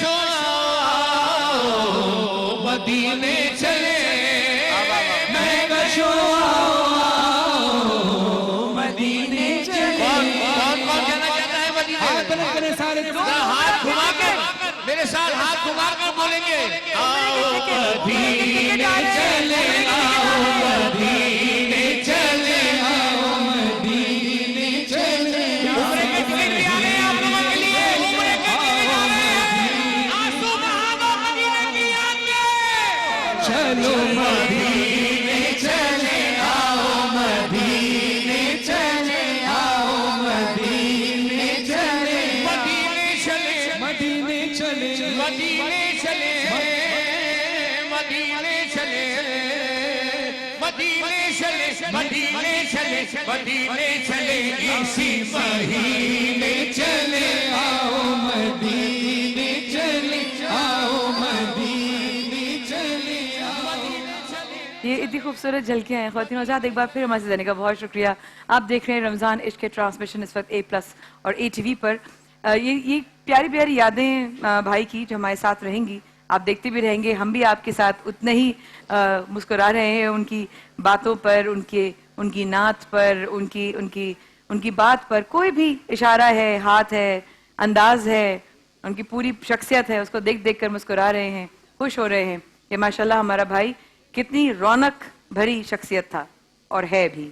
کشو مدینے چلے میں کشو مدینے چلے کون جانا چاہتا ہے مدینے ہاتھ گھما کر میرے ساتھ ہاتھ گھما کر بولیں گے آؤ مدینے چلے آؤ مدینے چلے آؤ مدینے چلے عمرے کے ٹکٹ بھی آ رہے ہیں آپ لوگوں کے لیے عمرے کے ٹکٹ آ رہے ہیں آنسو بہا دو مدینے کی یاد میں چلو مدینے چلے آؤ مدینے چلے آؤ مدینے چلے مدینے چلے مدینے چلے مدینے چلے مدینے چلے مدینے چلے مدینے چلے مدینے چلے اسی مہینے چلے آؤ مدینے چلے آؤ مدینے چلے آؤ یہ اتنی خوبصورت جھلکیاں ہیں خواتین حضرات ایک بار پھر ہمارے ساتھ جانے کا بہت شکریہ آپ دیکھ رہے ہیں رمضان عشق کے ٹرانسمیشن اس وقت A+ اور ATV پر یہ پیاری پیاری یادیں بھائی کی جو ہمارے ساتھ رہیں گی آپ دیکھتے بھی رہیں گے ہم بھی آپ کے ساتھ اتنے ہی مسکرا رہے ہیں ان کی باتوں پر ان کی نعت پر ان کی بات پر کوئی بھی اشارہ ہے ہاتھ ہے انداز ہے ان کی پوری شخصیت ہے اس کو دیکھ دیکھ کر مسکرا رہے ہیں خوش ہو رہے ہیں کہ ماشاءاللہ ہمارا بھائی کتنی رونق بھری شخصیت تھا اور ہے بھی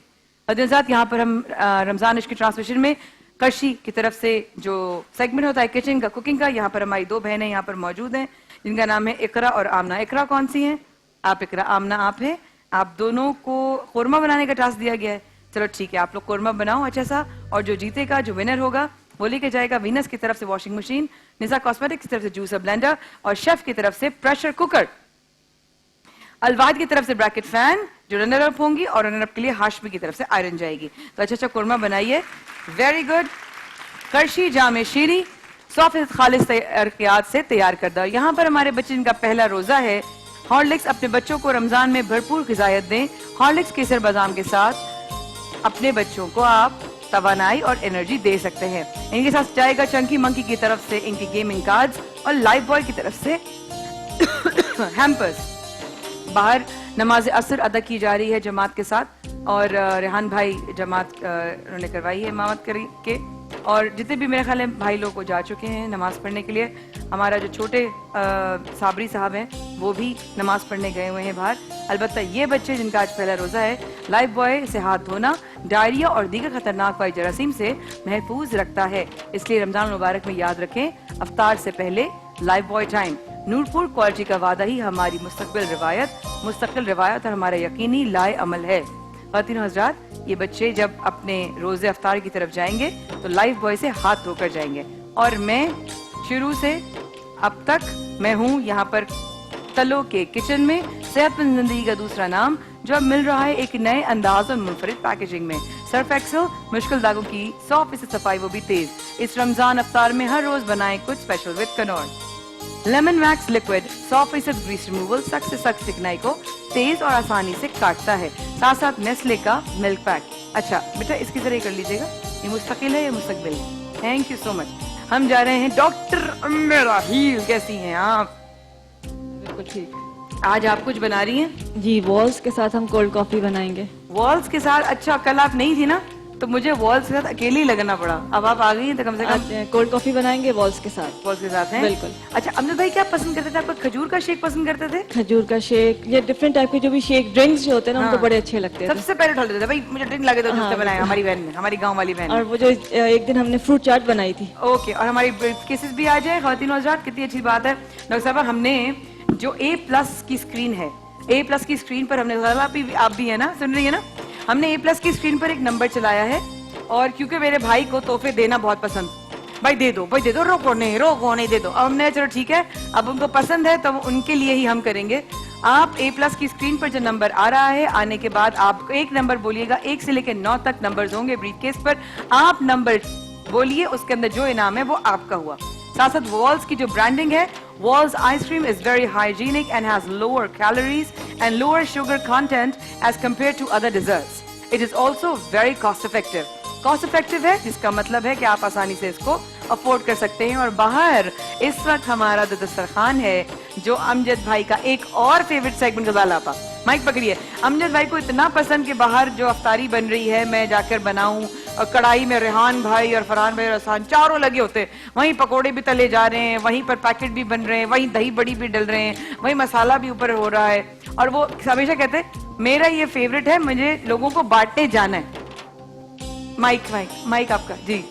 حضرات یہاں پر ہم رمضان عشق کی ٹرانسمیشن میں کرشی کی طرف سے جو سیگمنٹ ہوتا ہے کچن کا کوکنگ کا یہاں پر ہماری دو بہنیں یہاں پر موجود ہیں جن کا نام ہے اقرا اور آمنہ اقرا کون سی ہیں آپ اقرا آمنہ آپ ہیں آپ دونوں کو قورمہ بنانے کا ٹاسک دیا گیا ہے چلو ٹھیک ہے آپ لوگ قورمہ بناؤ اچھا سا اور جو جیتے گا جو ونر ہوگا وہ لے کے جائے گا وینس کی طرف سے واشنگ مشین نسا کاسمیٹکس کی طرف سے جوسر بلینڈر اور شیف کی طرف سے پریشر کوکر الواد کی طرف سے بریکٹ فین جو رنر اپ ہوں گی اور رنر اپ کے لیے ہاشمی کی طرف سے آئرن جائے گی تو اچھا قورمہ بنائیے ویری گڈ کرشی جامع شیری 100% خالص ارقیات سے تیار کردہ یہاں پر ہمارے بچے جن کا پہلا روزہ ہے ہارلکس اپنے بچوں کو رمضان میں بھرپور غذائیت دیں ہارلکس کیسر بادام کے ساتھ اپنے بچوں کو آپ توانائی اور انرجی دے سکتے ہیں ان کے ساتھ جائے گا چنکی منکی کی طرف سے ان کی گیمنگ کارڈز اور لائف بوائے کی طرف سے ہیمپرز باہر نماز عصر ادا کی جا رہی ہے جماعت کے ساتھ اور ریحان بھائی جماعت انہوں نے کروائی ہے امامت کے اور جتنے بھی میرے خیال ہے بھائی لوگ کو جا چکے ہیں نماز پڑھنے کے لیے ہمارا جو چھوٹے صابری صاحب ہیں وہ بھی نماز پڑھنے گئے ہوئے ہیں باہر البتہ یہ بچے جن کا آج پہلا روزہ ہے لائف بوائے سے ہاتھ دھونا ڈائریا اور دیگر خطرناک وائی جراثیم سے محفوظ رکھتا ہے اس لیے رمضان المبارک میں یاد رکھیں افطار سے پہلے life boy time Noorpur quality کا وعدہ ہی ہماری مستقل روایت اور ہمارا یقینی لائے عمل ہے خواتین و حضرات یہ بچے جب اپنے روزے افطار کی طرف جائیں گے تو لائف بوائے سے ہاتھ دھو کر جائیں گے اور میں شروع سے اب تک میں ہوں یہاں پر تلو کے کچن میں صحت مند زندگی کا دوسرا نام جو اب مل رہا ہے ایک نئے انداز اور منفرد پیکیجنگ میں سرف ایکسل مشکل داغوں کی 100% صفائی وہ بھی تیز اس رمضان افطار میں ہر روز بنائیں کچھ اسپیشل وتھ کنور lemon wax liquid 100% grease removal سخت سے سخت چکنائی کو تیز اور آسانی سے کاٹتا ہے ساتھ ساتھ نیسلے کا ملک پیک اچھا بیٹا اس کی ذریعے کر لیجیے گا یہ مستقل ہے یا مستقبل ہے تھینک یو سو مچ ہم جا رہے ہیں ڈاکٹر راحیل کیسی ہیں آپ بالکل ٹھیک آج آپ کچھ بنا رہی ہیں جی والس کے ساتھ ہم کولڈ کافی بنائیں گے والس کے ساتھ اچھا کل آپ نہیں تھی نا تو مجھے والس کے ساتھ اکیلی لگنا پڑا اب آپ آ گئی ہیں تو کم سے کم کولڈ کافی بنائیں گے والس کے ساتھ والس کے ساتھ ہیں بالکل اچھا امجد بھائی کیا پسند کرتے تھے آپ کو کھجور کا شیک پسند کرتے تھے کھجور کا شیک یا ڈفرینٹ ٹائپ کے جو بھی شیک ڈرنکس جو ہوتے ہیں نا ان کو بڑے اچھے لگتے ہیں سب سے پہلے ڈھال دیتے تھے بھائی مجھے ڈرنک لگے تو جس سے بنایا ہماری بہن نے ہماری گاؤں والی بہن اور وہ جو ایک دن ہم نے فروٹ چاٹ بنائی تھی اوکے اور ہماری کیسز بھی آ جائے خواتین و حضرات کتنی اچھی بات ہے ڈاکٹر صاحب ہم نے جو A+ کی اسکرین ہے A+ کی اسکرین پر ہم نے آپ بھی ہے نا سن رہی ہے نا ہم نے A+ کی اسکرین پر ایک نمبر چلایا ہے اور کیونکہ میرے بھائی کو تحفے دینا بہت پسند بھائی دے دو روکو نہیں دے دو اب ہم نے چلو ٹھیک ہے اب ان کو پسند ہے تو ان کے لیے ہی ہم کریں گے آپ A+ کی اسکرین پر جو نمبر آ رہا ہے آنے کے بعد آپ ایک نمبر بولیے گا 1 سے لے کے 9 تک نمبرز ہوں گے بریف کیس پر آپ نمبر بولیے اس کے اندر جو انعام ہے وہ آپ کا ہوا ساتھ ساتھ والس کی جو برانڈنگ ہے Wall's ice cream is very hygienic and has lower calories and lower sugar content as compare to other desserts it is also very cost effective cost effective है, जिसका मतलब है कि आप आसानी से इसको अफोर्ड कर सकते हैं। और बाहर इस वक्त हमारा जो दस्तरखान है, जो अमजद भाई का एक और फेवरेट सेगमेंट, गजाल आपा माइक पकड़िए। अमजद भाई को इतना पसंद कि बाहर जो अफ्तारी बन रही है मैं जाकर बनाऊं, और कढ़ाई में रेहान भाई और फरहान भाई और आसान चारों लगे होते हैं, वहीं पकोड़े भी तले जा रहे हैं, वहीं पर पैकेट भी बन रहे हैं, वहीं दही बड़ी भी डल रहे हैं, वहीं मसाला भी ऊपर हो रहा है। और वो हमेशा कहते हैं मेरा ये फेवरेट है, मुझे लोगों को बांटने जाना है। माइक माइक माइक आपका जी।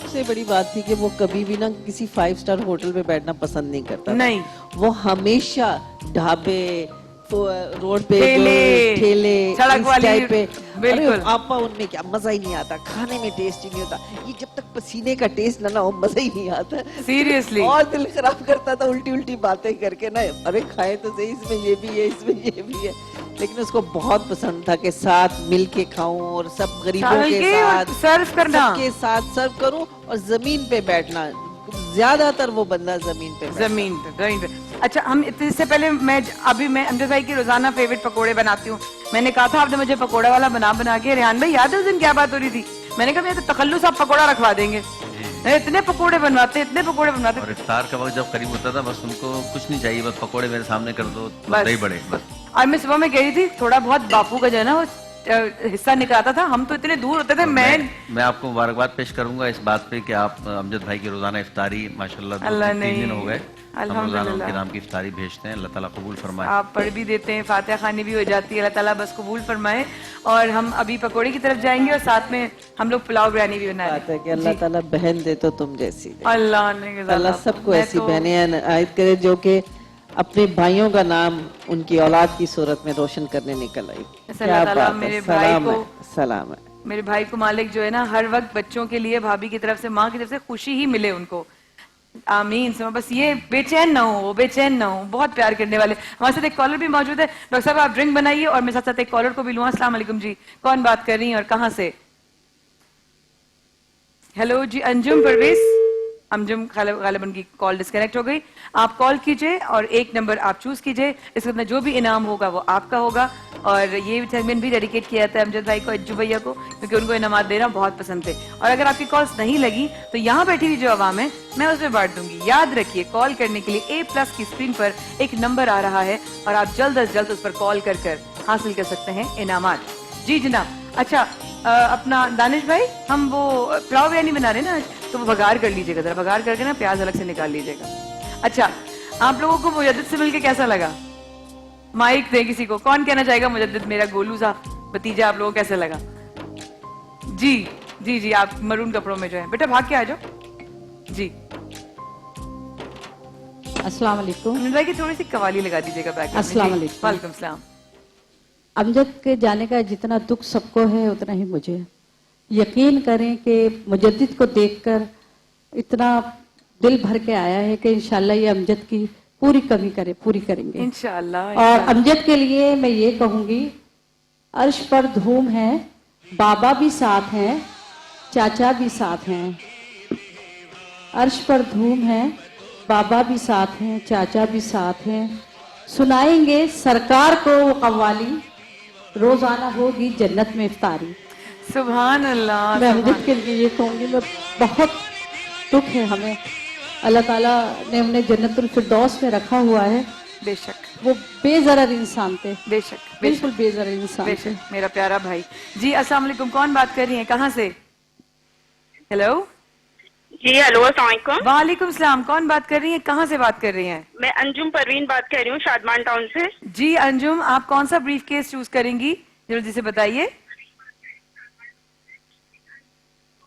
सबसे बड़ी बात थी कि वो कभी भी ना किसी 5 स्टार होटल में बैठना पसंद नहीं करता था। नहीं, वो हमेशा ढाबे, रोड पे ठेले, ठेले, सड़क इस वाली, टाइप पे। बिल्कुल। अरे आपा उनमें क्या मजा ही नहीं आता, खाने में टेस्ट ही नहीं होता। ये जब तक पसीने का टेस्ट ना हो मजा ही नहीं आता। सीरियसली। और दिल खराब करता था उल्टी उल्टी बातें करके ना, अरे खाए तो सही, इसमें ये भी है, इसमें ये भी है। लेकिन उसको बहुत पसंद था कि साथ मिल के खाऊं और सब गरीबों के साथ सर्व करना, सबके साथ सर्व करूं और जमीन पे बैठना। ज्यादातर वो बंदा जमीन पे जमीन पे। अच्छा, हम इससे पहले मैं अमजद भाई की रोजाना फेवरेट पकोड़े बनाती हूँ। मैंने कहा था आपने मुझे पकोड़ा वाला बना के, रेहान भाई याद है उस दिन क्या बात हो रही थी? मैंने कहा तो तखल्लुस आप पकोड़ा रखवा देंगे। इतने पकोड़े बनवाते। और इफ्तार का वक्त जब करीब होता था, बस उनको कुछ नहीं चाहिए, बस पकोड़े मेरे सामने कर दो, दही बड़े बस। और मैं सुबह में कह रही थी थोड़ा बहुत बापू का जो है ना वो हिस्सा निकलाता था, हम तो इतने दूर होते थे। मैं आपको मुबारकबाद पेश करूंगा इस बात पे कि आप अमजद भाई की रोजाना इफ्तारी माशाल्लाह 2-3 दिन हो गए, हम रोजाना उनके नाम की इफ्तारी भेजते हैं। अल्लाह ताला कबूल फरमाए। आप पढ़ भी देते हैं, फातिहा खानी भी हो जाती है, अल्लाह ताला बस कबूल फरमाए। और हम अभी पकोड़े की तरफ जाएंगे और साथ में हम लोग पुलाव बिरयानी भी बना रहे हैं कि अल्लाह ताला बहन दे तो तुम जैसी दे। अल्लाह सबको ऐसी बहनें इनायत करे जो कि अपने भाइयों का नाम उनकी औलाद की सूरत में रोशन करने निकल आई। क्या बात है, मेरे भाई को सलाम है। मेरे भाई को मालिक जो है ना हर वक्त बच्चों के लिए, भाभी की तरफ से, माँ की तरफ से खुशी ही मिले उनको। आमीन। सो बस ये बेचैन ना हो, बेचैन ना हो। बहुत प्यार करने वाले। हमारे साथ एक कॉलर भी मौजूद है। डॉक्टर साहब आप ड्रिंक बनाइए और मेरे साथ साथ एक कॉलर को भी लूँ। अस्सलाम वालेकुम जी, कौन बात कर रही हैं और कहाँ से? हेलो जी, अंजुम परवेज। अंजुम गालिबन की कॉल डिस्कनेक्ट हो गई। आप कॉल कीजिए और एक नंबर आप चूज कीजिए, इसके अंदर जो भी इनाम होगा वो आपका होगा। और ये सेगमेंट भी डेडिकेट किया था अमजद भाई को, अज्जू भैया को, क्योंकि उनको इनामात देना बहुत पसंद थे। और अगर आपकी कॉल्स नहीं लगी तो यहाँ बैठी हुई जो आवाम है मैं उसमें बांट दूंगी। याद रखिए, कॉल करने के लिए A+ की स्क्रीन पर एक नंबर आ रहा है और आप जल्द अज जल्द उस पर कॉल कर हासिल कर सकते हैं इनामात। जी जनाब। अच्छा, अपना दानिश भाई, हम वो पुलाव बिरयानी बना रहे हैं ना आज, तो वो बघार कर लीजिएगा जरा, बघार करके ना प्याज अलग से निकाल लीजिएगा। अच्छा, आप लोगों को मुजद्दिद से मिलके कैसा लगा? माइक दे किसी को, कौन कहना चाहेगा मुजद्दिद मेरा गोलू सा भतीजा आप लोगों को कैसा लगा? जी जी जी, आप मरून कपड़ों में जो है, बेटा भाग के आ जाओ जी। अस्सलाम वालेकुम। भाई की थोड़ी सी कवाली लगा दीजिएगा बैक। अस्सलाम वालेकुम। वालेकुम सलाम। अमजद के जाने का जितना दुख सबको है उतना ही मुझे। यकीन करें कि मुजद्दिद को देखकर इतना दिल भर के आया है कि इंशाल्लाह ये अमजद की पूरी करेंगे इंशाल्लाह। और अमजद के लिए मैं ये कहूंगी, अर्श पर धूम है, बाबा भी साथ हैं, चाचा भी साथ हैं। अर्श पर धूम है, बाबा भी साथ हैं, चाचा भी साथ हैं। सुनाएंगे सरकार को वो कव्वाली, रोजाना होगी जन्नत में इफ्तारी। सुभान अल्लाह। मैं अमजद के लिए ये कहूंगी, मैं बहुत दुख है हमें, अल्लाह ताला ने उन्हें जन्नतुल फिरदौस में रखा हुआ है। बेशक वो बेजरर इंसान थे, बेशक बिल्कुल बेजरर इंसान थे। मेरा प्यारा भाई जी। अस्सलाम वालेकुम, कौन बात कर रही हैं, कहाँ से? हेलो जी, हेलो, अस्सलाम वालेकुम। वालेकुम सलाम, कौन बात कर रही हैं, कहाँ से बात कर रही हैं? मैं अंजुम परवीन बात कर रही हूँ, शादमान टाउन से। जी अंजुम, आप कौन सा ब्रीफ केस चूज करेंगी, जल्दी से बताइए।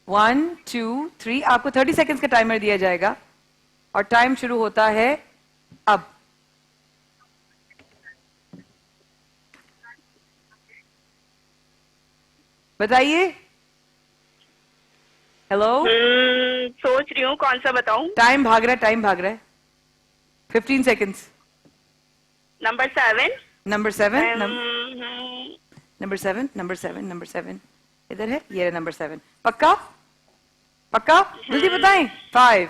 1 2 3, आपको 30 सेकेंड्स का टाइमर दिया जाएगा और टाइम शुरू होता है अब। बताइए। हेलो, सोच रही हूँ कौन सा बताऊं। टाइम भाग रहा है 15 सेकेंड्स। नंबर 7। नंबर 7 इधर है, ये नंबर 7। पक्का जल्दी बताएं। 5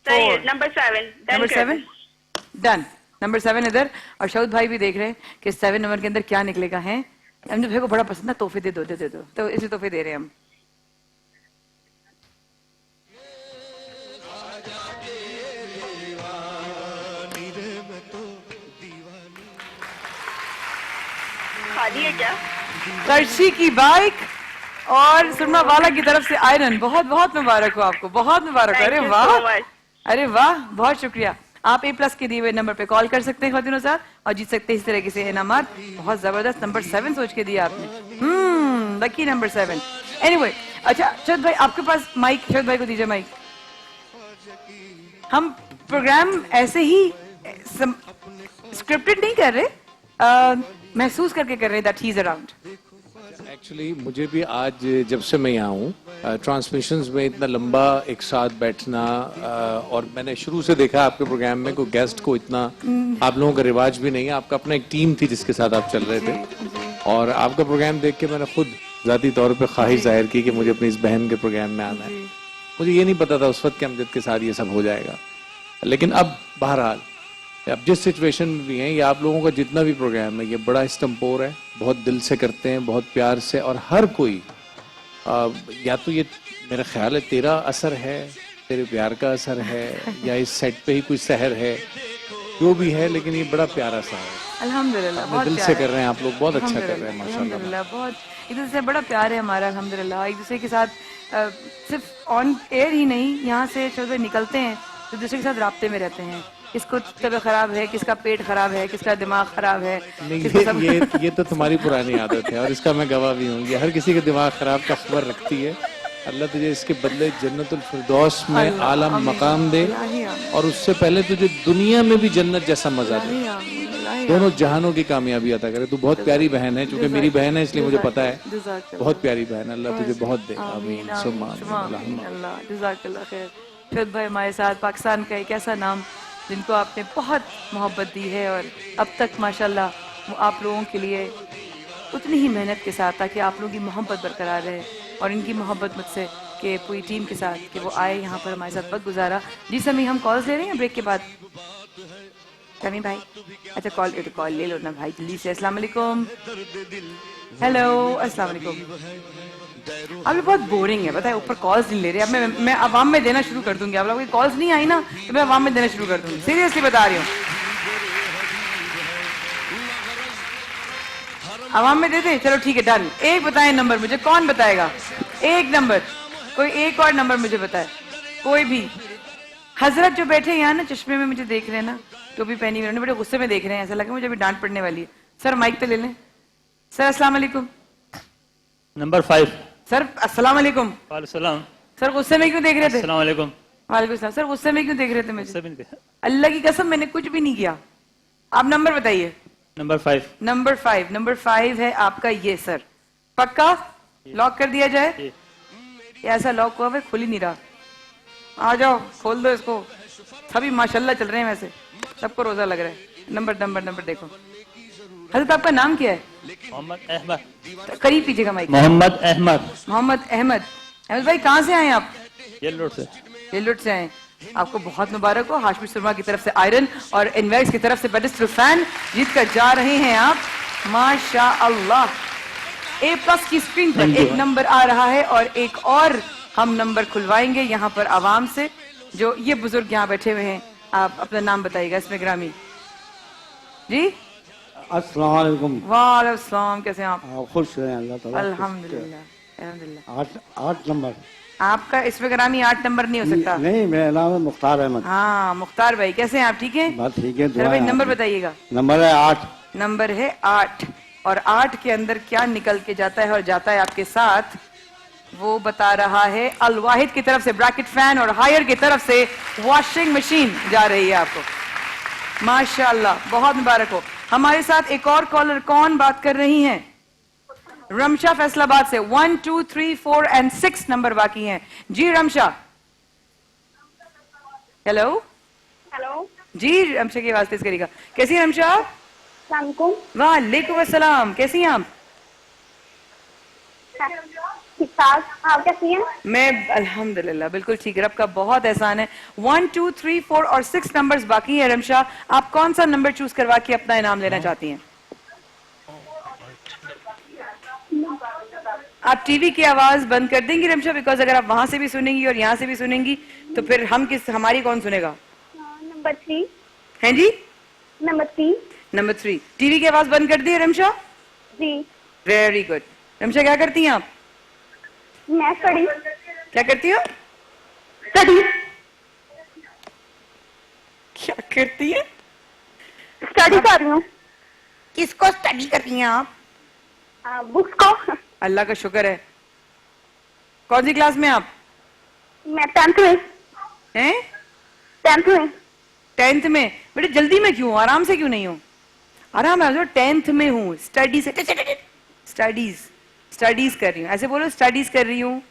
4 नंबर 7 नंबर 7 डन। नंबर 7 इधर। और शौद भाई भी देख रहे हैं कि 7 नंबर के अंदर क्या निकलेगा है। अमजद भाई को बड़ा पसंद है, तोहफे दे दो, तो इसे तोहफे दे रहे हैं हम। शादी है क्या? कर्शी की बाइक और सुरमा वाला की तरफ से आयरन। बहुत बहुत मुबारक हो आपको, बहुत मुबारक हो। अरे Thank you वाह, so much. अरे वाह, बहुत शुक्रिया। आप A+ के दिए हुए नंबर पे कॉल कर सकते हैं खातिनों साहब और जीत सकते हैं इस तरीके से इनामात। बहुत जबरदस्त नंबर 7 सोच के दिया आपने। Lucky number 7। एनीवे, अच्छा शरद भाई आपके पास माइक, शरद भाई को दीजिए माइक। हम प्रोग्राम ऐसे ही स्क्रिप्टेड नहीं कर रहे, महसूस करके कर रहे हैं that he is around. Actually मुझे भी आज जब से मैं यहाँ हूँ ट्रांसमिशंस में इतना लंबा एक साथ बैठना और मैंने शुरू से देखा आपके प्रोग्राम में कोई गेस्ट को इतना आप लोगों का रिवाज भी नहीं है। आपका अपना एक टीम थी जिसके साथ आप चल रहे थे और आपका प्रोग्राम देख के मैंने खुद ज़ाती तौर पे ख्वाहिश जाहिर की कि मुझे अपनी इस बहन के प्रोग्राम में आना है। मुझे ये नहीं पता था उस वक्त कि अमजद के साथ ये सब हो जाएगा, लेकिन अब बहरहाल अब जिस सिचुएशन में भी हैं, ये आप लोगों का जितना भी प्रोग्राम है ये बड़ा इस्टम्पोर है, बहुत दिल से करते हैं, बहुत प्यार से, और हर कोई या तो ये मेरा ख्याल है तेरा असर है, तेरे प्यार का असर है, या इस सेट पे ही कोई सहर है, जो भी है, लेकिन ये बड़ा प्यारा सा है। अल्हम्दुलिल्लाह, बहुत दिल से कर रहे हैं आप लोग, बहुत अच्छा कर रहे हैं माशाल्लाह। अल्हम्दुलिल्लाह, बहुत एक दूसरे से बड़ा प्यार है हमारा अल्हम्दुलिल्लाह। एक दूसरे के साथ सिर्फ ऑन एयर ही नहीं, यहाँ से शोबे निकलते हैं तो दूसरे के साथ राब्ते में रहते हैं। किसको तबीयत खराब है, किसका पेट खराब है, किसका दिमाग खराब है, ये तो तुम्हारी पुरानी आदत है और इसका मैं गवाह भी हूँ। हर किसी के दिमाग खराब का खबर रखती है। अल्लाह तुझे इसके बदले जन्नतुल फिरदौस में आला मकाम दे और उससे पहले तुझे दुनिया में भी जन्नत जैसा मजा दे, दोनों जहानों की कामयाबी अता करे। तू बहुत प्यारी बहन है, क्योंकि मेरी बहन है इसलिए मुझे पता है, बहुत प्यारी बहन है। अल्लाह तुझे बहुत दे, आमीन सुम्मा अल्लाह। जज़ाकल्लाह खैर। शरद भाई हमारे साथ, पाकिस्तान का एक ऐसा नाम जिनको आपने बहुत मोहब्बत दी है और अब तक माशाल्लाह वो आप लोगों के लिए उतनी ही मेहनत के साथ, ताकि आप लोगों की मोहब्बत बरकरार रहे और इनकी मोहब्बत मुझसे कि पूरी टीम के साथ कि वो आए यहाँ पर हमारे साथ वक्त गुजारा। जी समी, हम कॉल्स ले रहे हैं ब्रेक के बाद। समी भाई, अच्छा कॉल ले लो ना भाई जल्दी से। अस्सलाम वालेकुम। हेलो, अस्सलाम वालेकुम। आप लोग बहुत बोरिंग है, पता है, ऊपर कॉल्स नहीं ले रहे। अब मैं आवाम में देना शुरू कर दूंगी। आप लोगों की कॉल्स नहीं आई ना तो मैं आवाम में देना शुरू कर दूंगी, सीरियसली बता रही हूँ। आवाम में देते हैं, चलो ठीक है, डन। एक बताएं नंबर मुझे, कौन बताएगा एक नंबर? कोई एक और नंबर मुझे बताए, कोई भी। हजरत जो बैठे यहाँ ना चश्मे में मुझे देख रहे हैं ना, टोपी पहनी हुई, बड़े गुस्से में देख रहे हैं, ऐसा लगा मुझे अभी डांट पड़ने वाली है। सर माइक पे ले लें। सर अस्सलाम वालेकुम। नंबर 5। सर अस्सलाम वालेकुम। वालेकुम। सर गुस्से में क्यों देख रहे थे? अस्सलाम वालेकुम। वालेकुम सलाम। सर गुस्से में क्यों देख रहे थे मुझे? अल्लाह की कसम मैंने कुछ भी नहीं किया। आप नंबर बताइए। नंबर 5। नंबर 5। नंबर 5 है आपका ये सर, पक्का लॉक कर दिया जाए? ऐसा लॉक हुआ है, खुल ही नहीं रहा। आ जाओ, खोल दो इसको। सभी माशाल्लाह चल रहे हैं, वैसे सबको रोजा लग रहा है। नंबर देखो। हजरत आपका नाम क्या है? मोहम्मद अहमद। करीब कीजिएगा माइक। मोहम्मद अहमद। मोहम्मद अहमद। अहमद भाई कहाँ से आए आप? येल्लोट से। येल्लोट से आए। आपको बहुत मुबारक हो। हाशमी सुरमा की तरफ से आयरन और इनवेक्स की तरफ से पेडिस्टल फैन जीत कर जा रहे हैं आप, माशाअल्लाह। A+ की स्क्रीन पर एक नंबर आ रहा है और एक और हम नंबर खुलवाएंगे यहाँ पर आवाम से। जो ये बुजुर्ग यहाँ बैठे हुए हैं, आप अपना नाम बताइएगा इसमें ग्रामी जी। अस्सलाम वालेकुम। वालेकुम सलाम, कैसे हैं आप? खुश रहें, अल्लाह ताला। अल्हम्दुलिल्लाह अल्हम्दुलिल्लाह। 8 नंबर आपका इसमें ग्रामी 8 नंबर नहीं हो सकता। नहीं, मेरा नाम है मुख्तार अहमद। हाँ मुख्तार भाई, कैसे हैं आप? ठीक है, बात ठीक है। चलो भाई नंबर बताइएगा। नंबर है 8। नंबर है 8 और 8 के अंदर क्या निकल के जाता है और जाता है आपके साथ, वो बता रहा है। अल वाहिद की तरफ से ब्रैकेट फैन और हायर की तरफ से वॉशिंग मशीन जा रही है आपको, माशाअल्लाह, बहुत मुबारक हो। हमारे साथ एक और कॉलर कौन बात कर रही हैं? रमशा फैसलाबाद से। 1 2 3 4 and 6 नंबर बाकी हैं जी। रमशा, हेलो। हेलो जी रमशा की आवाज तेज करिएगा। कैसी हैं रमशा? वालेकुम। वालेकुम अस्सलाम, कैसी हैं आप? ठीक ठाक, आप कैसी हैं? मैं अल्हम्दुलिल्लाह बिल्कुल ठीक। रब का बहुत एहसान है। 1 2 3 4 और 6 नंबर्स बाकी हैं। रमशा, आप कौन सा नंबर चूज करवा के अपना इनाम लेना चाहती हैं? आप टीवी की आवाज बंद कर देंगी रमशा? बिकॉज अगर आप वहां से भी सुनेंगी और यहाँ से भी सुनेंगी तो फिर हमारी कौन सुनेगा? नंबर 3। हैं जी? नंबर 3। नंबर 3। टीवी की आवाज बंद कर दी है रमशा? जी वेरी गुड। रमशा क्या करती हैं आप? मैं स्टडी क्या करती हो? स्टडी क्या करती है? स्टडी कर रही हूँ। किसको स्टडी कर रही हैं आप? बुक्स को। अल्लाह का शुक्र है। कौन सी क्लास में आप? मैं 10th में। हैं? 10th में। 10th में? बेटे जल्दी में क्यों? आराम से क्यों नहीं हूँ? आराम है, 10th में हूँ। स्टडी से स्टडीज कर रही हूँ, ऐसे बोलो स्टडीज कर रही हूँ।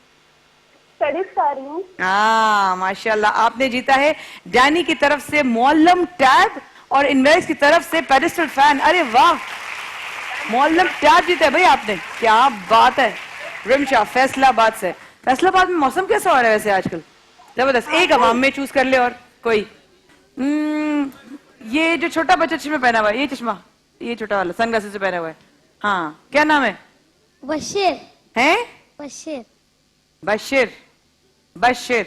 स्टडीज कर रही हूँ। हाँ माशाल्लाह, आपने जीता है डैनी की तरफ से मोअल्लम टैब और इनवेक्स की तरफ से पेडिस्टल फैन। अरे वाह, मोअल्लम टैब जीता है भाई आपने, क्या बात है। रिमशा फैसलाबाद से। फैसलाबाद में मौसम कैसा हो रहा है वैसे आजकल? जबरदस्त। एक अवाम में चूज कर ले और कोई। ये जो छोटा बच्चा चश्मा पहना हुआ है, ये चश्मा, ये छोटा वाला सनग्लासेस से पहना हुआ है, हाँ क्या नाम है? बशीर। हैं? बशीर। बशीर। बशीर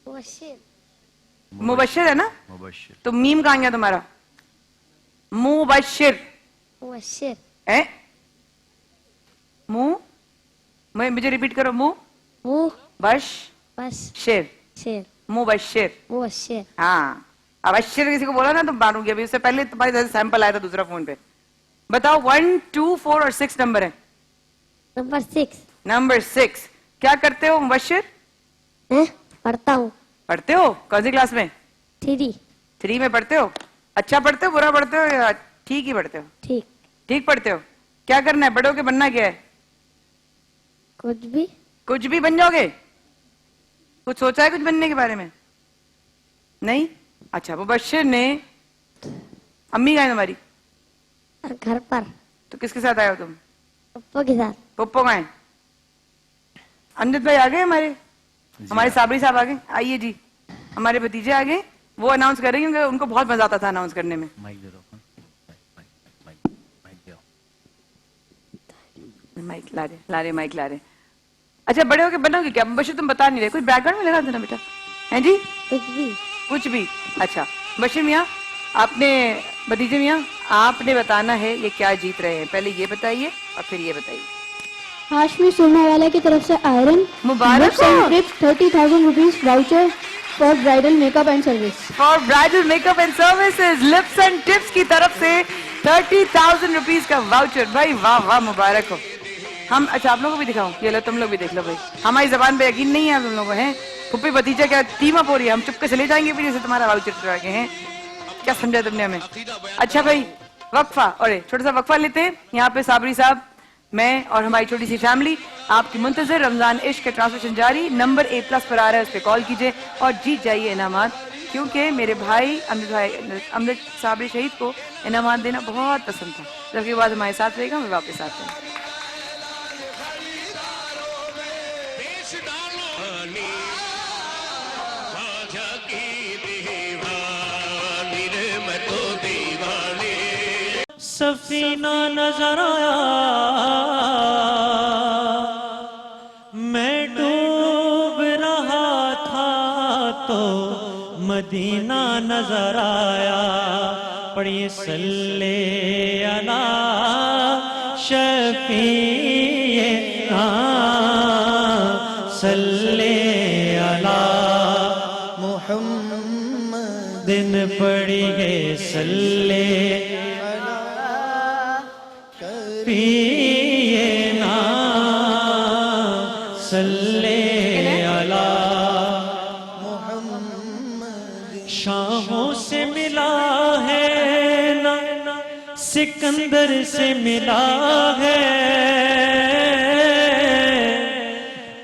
बशीर। मुबशिर है ना? मुबशिर। तो मीम कहाँ गया तुम्हारा? मुबशिर बशीर। है? मुझे रिपीट करो। बश बस शेर। शेर। मुबशिर। बशीर। हाँ, अबशिर किसी को बोला ना तो मारूंगी अभी। उससे पहले तुम्हारे सैंपल आया था दूसरा फोन पे। बताओ 1, 2, 4 और 6 नंबर है। नंबर 6। नंबर 6 क्या करते हो मुबशिर? पढ़ता हूँ। पढ़ते हो? कौन सी क्लास में? 3 में पढ़ते हो? अच्छा पढ़ते हो, बुरा पढ़ते हो या ठीक ही पढ़ते हो? ठीक। ठीक पढ़ते हो। क्या करना है? बड़े होके बनना क्या है? कुछ भी बन जाओगे? कुछ सोचा है कुछ बनने के बारे में? नहीं? अच्छा, मुबशिर ने, अम्मी कहाँ है तुम्हारी? घर पर। तो किसके साथ आए हो तुम? पप्पा के साथ। पप्पो कहाँ है? अमजद भाई आ गए हमारे साबरी साहब आ गए। आइए जी, हमारे भतीजे आ गए। वो अनाउंस कर रहे हैं क्योंकि उनको बहुत मजा आता था अनाउंस करने में। माइक दे दो। माइक ला रहे माइक ला रहे। अच्छा, बड़े होके बनोगे क्या? बशीर तुम बता नहीं रहे, कुछ बैकग्राउंड में लगा देना बेटा। हैं जी? कुछ भी। अच्छा बशीर मियाँ, आपने, भतीजे मियाँ, आपने बताना है ये क्या जीत रहे हैं। पहले ये बताइए और फिर ये बताइए। हाशमी सोना वाला की तरफ से आयरन मुबारक हो। 30,000 rupees voucher for bridal makeup and service. For bridal makeup and services lips and tips की तरफ से 30,000 रुपीज का वाउचर। भाई वाह वाह, मुबारक हो। हम, अच्छा आप लोगों को भी दिखाओ, ये लो तुम लोग भी देख लो भाई। हमारी जबान पे यकीन नहीं है तुम लोगों को, हैं? फुप्पी भतीजा क्या टीम अप हो रही है? हम चुपके चले जाएंगे फिर जैसे तुम्हारा वाउचर चुरा के। हैं क्या समझा तुमने हमें? अच्छा भाई, वक्फा, और छोटा सा वक्फा लेते हैं। यहाँ पे साबरी साहब, मैं और हमारी छोटी सी फैमिली आपकी मुंतजर रमजान इश्क के ट्रांसमिशन जारी। नंबर A+ पर आ रहा है, उस पर कॉल कीजिए और जीत जाइए इनामात। क्योंकि मेरे भाई अमजद साबरी शहीद को इनामात देना बहुत पसंद था। जबकि बाद हमारे साथ रहेगा, मैं वापस आते हैं। सफीना नजर आया, मैं डूब रहा था तो मदीना नजर आया। पढ़िए सल्ले अला शफीए सल्ले अला मुहम्मद। दिन पढ़िए सल्ले पिए ना सल्ले अला मुहम्मद। शाहों से मिला है ना, सिकंदर से मिला है,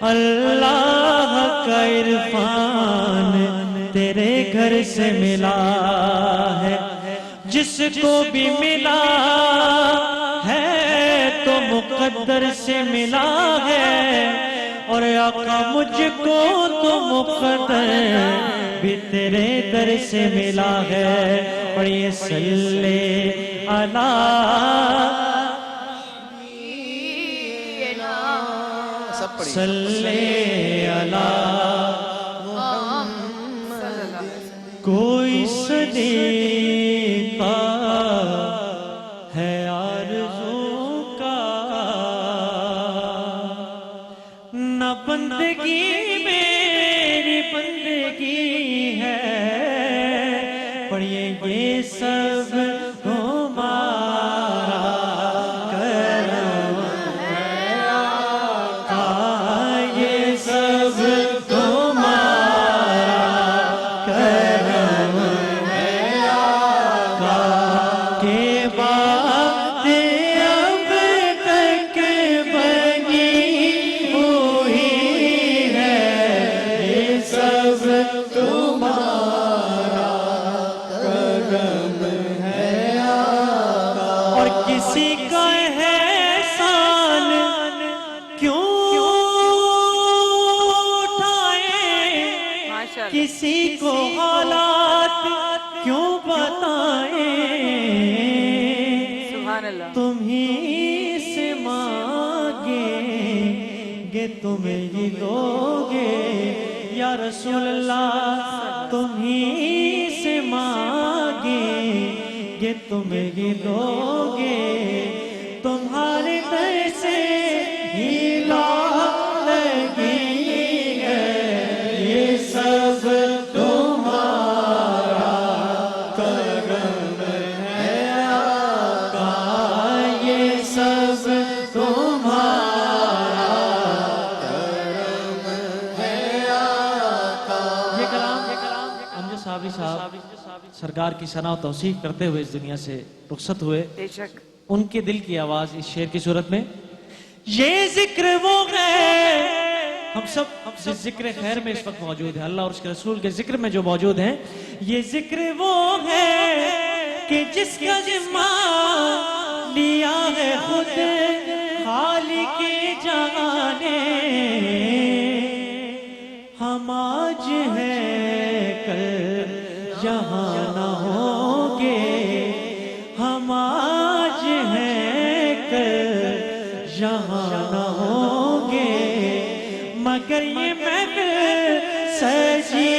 अल्लाह का इरफान तेरे घर से मिला है। जिसको भी मिला मुकद्दर से मिला है, और आका मुझको तो मुकद्दर भी तेरे दर से मिला है। पढ़िए सल्ले अला सल्ले अला कोई सदीका है आरज़ू का بندگی میری بندگی ہے، پڑھیے یہ سب تمہارا کرم ہے آقا، یہ سب تمہارا کرم ہے آقا، کہ بات اب تک بنی ہوئی ہے، یہ سب تمہارا کرم ہے آقا، اور کسی کا احسان کیوں اٹھائیں، کسی کو حالات کیوں بتائیں، سبحان اللہ. تم ہی سے مانگیں گے تمہیں ہی دو گے یا رسول اللہ، تم ہی سے مانگیں گے تمہیں ہی دو گے، تمہارے در سے ہی لگی ہے، یہ سب تمہارا کرم ہے آقا، یہ سب تمہارا کرم ہے آقا. یہ کلام امجد صابری صاحب سرکار کی ثنا و توصیف کرتے ہوئے اس دنیا سے رخصت ہوئے. بے شک ان کے دل کی آواز اس شعر کی صورت میں، یہ ذکر وہ ہے، ہم سب ذکر خیر میں اس وقت موجود ہیں، اللہ اور اس کے رسول کے ذکر میں جو موجود ہیں، یہ ذکر وہ ہے کہ جس کا ذمہ لیا ہے خود خالق جہاں نے، ہم آج ہیں کل یہاں نہ ہوں گے، ہم آج ہیں کل یہاں نہ ہوں گے، مگر یہ محفل سجی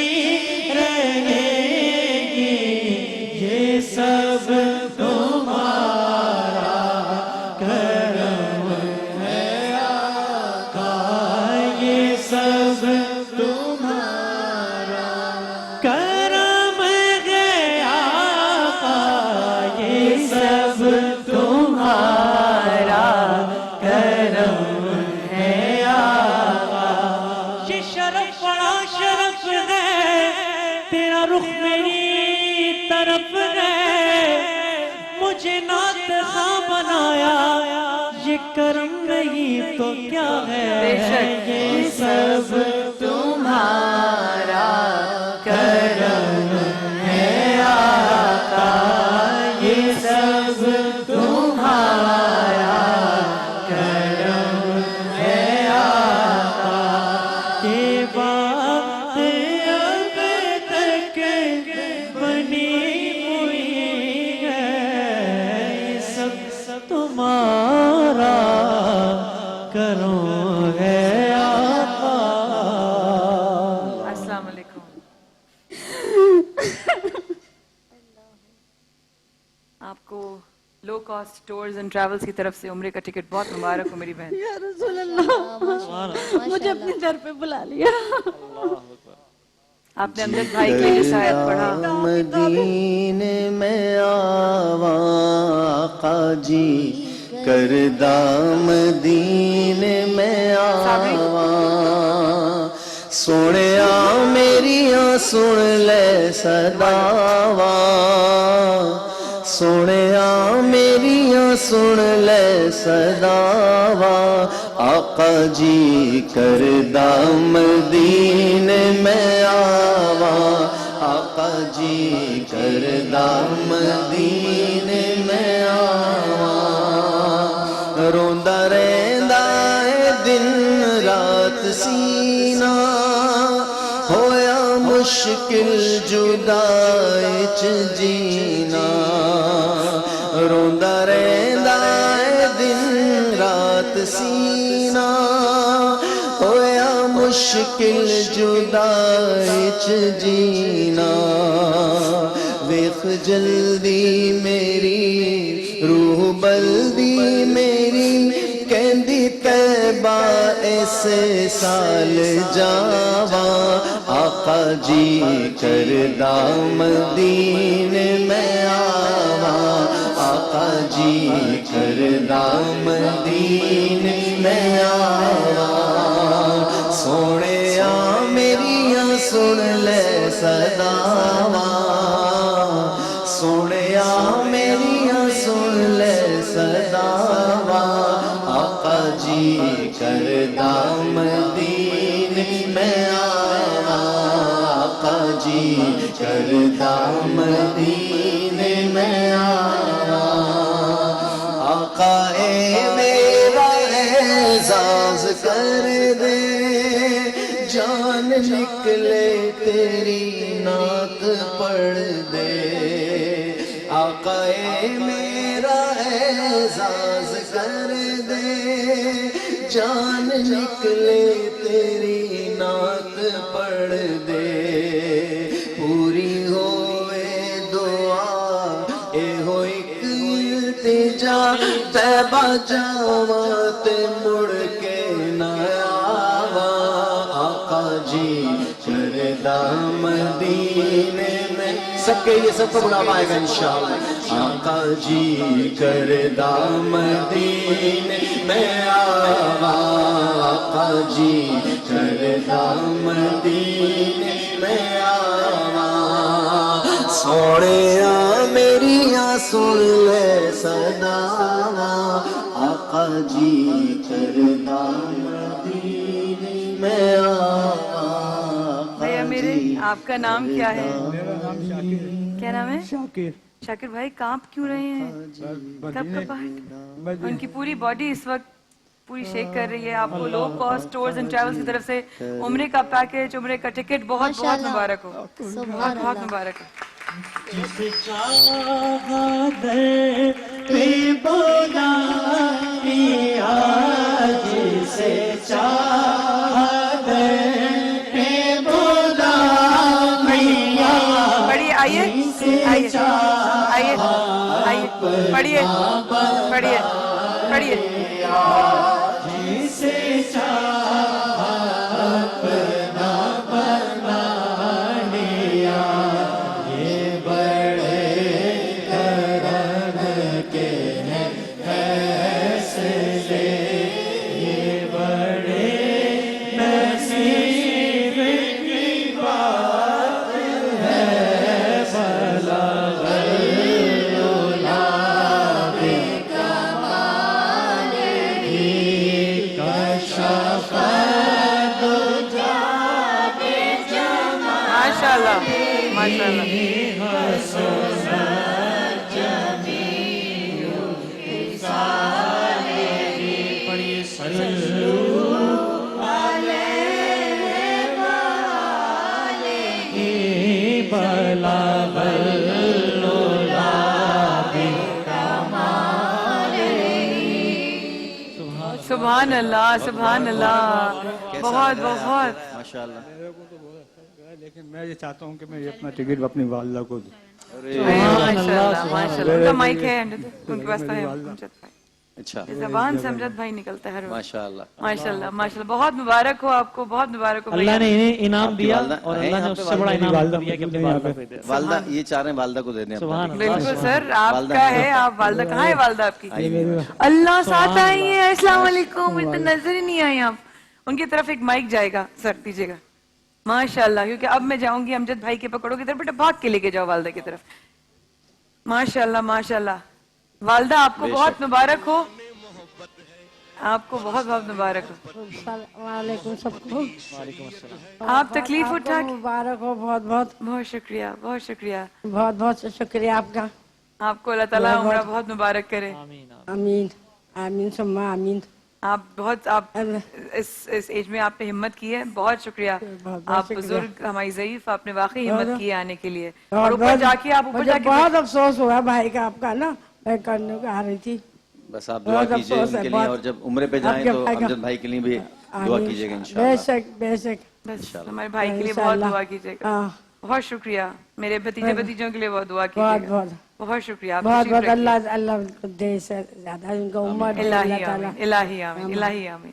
رہے گی، یہ سب تمہارا کرم ہے آقا، یہ سب تمہارا کرم ہے آقا، یہ سب تمہارا کرم ہے آقا، یہ شرف بڑا شرف ہے، تیرا رخ میری طرف ہے، مجھے نعت خواں بنایا، یہ کرم نہیں تو کیا ہے، یہ سب تمہارا کرم ہے آقا، یہ سب تمہارا کرم ہے آقا، کہ بات اب تک بنی ہوئی ہے، یہ سب تمہارا کرم ہے آقا. السلام علیکم. آپ کو low cost tours and travels کی طرف سے عمرے کا ٹکٹ بہت مبارک ہو میری بہن. یا رسول اللہ، مجھے اپنے در پہ بلا لیا. آپ نے امجد بھائی کے لیے شاید پڑھا. مدینے میں آوا آقا جی، کردہ مدینے میں آوا، سوڑیا میریاں سن لے صداوا، سوڑیا میریاں سن لے صداوا، آقا جی کردہ مدینے میں آوا، آقا جی کردہ مدینے میں آوا، روندا رہندا ہے دن رات سینہ، ہویا مشکل جدائی چ جینا، روندا رہندا ہے دن رات سینہ، ہویا مشکل جدائی چ جینا، ویخ جلدی میری روح بلدی میری کہندی طیبہ اے سے سال جاواں آقا جی کردہ مدینے میں آواں آقا جی کردہ مدینے میں آواں سونیا میریاں سن لے صداواں سونیا میریاں سن لے صداواں آقا جی کردہ مدینے میں آواں آقا جی کردہ مدینے میں آواں آقا اے میرا اعزاز کر دے جان نکلے تیری نعت پڑھ دے آقا اے میرا اعزاز کر دے جان نکلے تیری نعت پڑھ دے پوری ہوئے دعا اے ہو ایک التجا طیبہ جاواں تے مڑ کے نہ آواں آقا جی کردہ مدینے میں سب کے یہ سب کو بڑا پائے گا انشاءاللہ آقا جی کردہ مدینے میں آواں آقا جی کردہ مدینے میں آواں سونیا میریاں سن لے صداواں آقا جی کردہ مدینے میں آواں بھیا میرے آپ کا نام کیا ہے؟ کیا نام ہے؟ شاکر بھائی کانپ کیوں رہے ہیں؟ کب کپاہٹ؟ ان کی پوری باڈی اس وقت پوری شیک کر رہی ہے. آپ کو low cost tours and travels کی طرف سے عمرے کا پیکج، عمرے کا ٹکٹ بہت بہت مبارک ہو، بہت بہت مبارک ہو. جسے چاہا در پہ بولا پیا، جسے چاہا در پہ بولا پیا. پڑھیے، آئیے آئیے آئیے آئیے، پڑھیے پڑھیے پڑھیے. جسے چاہا اپنا بنا لیا، یہ بڑے کرم کے ہیں فیصلے، یہ بڑے نصیب کی بات ہے. بلغ العلا بکمالہ کشف الدجی بجمالہ. ماشاءاللہ ماشاءاللہ. پڑھیے صلو علیہ بلغ العلا سبحان اللہ سبحان اللہ. بہت بہت ماشاءاللہ. لیکن میں یہ چاہتا ہوں کہ میں یہ اپنا ٹکٹ اپنی والدہ کو دوں. ماشاءاللہ ماشاءاللہ. ان کا مائک ہے ان کے پاس تو ہے. اچھا زبان سے امجد بھائی نکلتا ہے ہر وقت. ماشاءاللہ. ماشاءاللہ ماشاءاللہ. بہت مبارک ہو آپ کو، بہت مبارک ہو. اللہ نے انہیں انعام دیا والدہ اور ہیں اللہ نے یہاں اس پہ سے بڑا انعام والدہ دیا کہ اپنے یہاں والدہ پہ. کو دے. والدہ یہ چاہ رہے ہیں والدہ کو دینے سبحان اپنا. بالکل سر، آپ کا ہے. آپ والدہ کہاں ہے؟ والدہ آپ کی آئیے. اللہ ساتھ آئی ہیں. السلام علیکم. مجھے تو نظر ہی نہیں آئی آپ. ان کی طرف ایک مائک جائے گا سر، دیجیے گا. ماشاءاللہ. کیونکہ اب میں جاؤں گی امجد بھائی کے پکڑوں کی طرف، بیٹا بھاگ کے لے کے جاؤ والدہ کی طرف. ماشاءاللہ ماشاءاللہ. والدہ آپ کو بہت مبارک ہو، آپ کو بہت بہت مبارک ہو. وعلیکم سب کو آپ تکلیف اٹھا کے مبارک ہو. بہت بہت بہت شکریہ، بہت شکریہ. بہت بہت شکریہ آپ کا. آپ کو اللہ تعالیٰ عمرہ بہت مبارک کرے. آمین آمین ثم آمین. آپ بہت آپ اس ایج میں آپ نے ہمت کی ہے. بہت شکریہ. آپ بزرگ، ہماری ضعیف، آپ نے واقعی ہمت کی ہے آنے کے لیے. اور اوپر جا کے آپ اوپر جا کے بہت افسوس ہوا بھائی کا آپ کا نا، میں کرنے کو آ رہی تھی. بس آپ دعا کیجئے ان کے لیے، اور جب عمرے پہ جائیں تو امجد بھائی کے لیے بھی دعا کیجئے گا بے انشاءاللہ. شک بے شک. بس ہمارے بھائی کے لیے بہت دعا کیجیے گا. بہت شکریہ. میرے بھتیجے بھتیجوں کے لیے بہت دعا کیجیے گا. بہت شکریہ. آپ بہت تشریف بہت رکھیے. اللہ دے سے زیادہ ان کا عمر الہی آمین، الہی آمین، الہی آمین.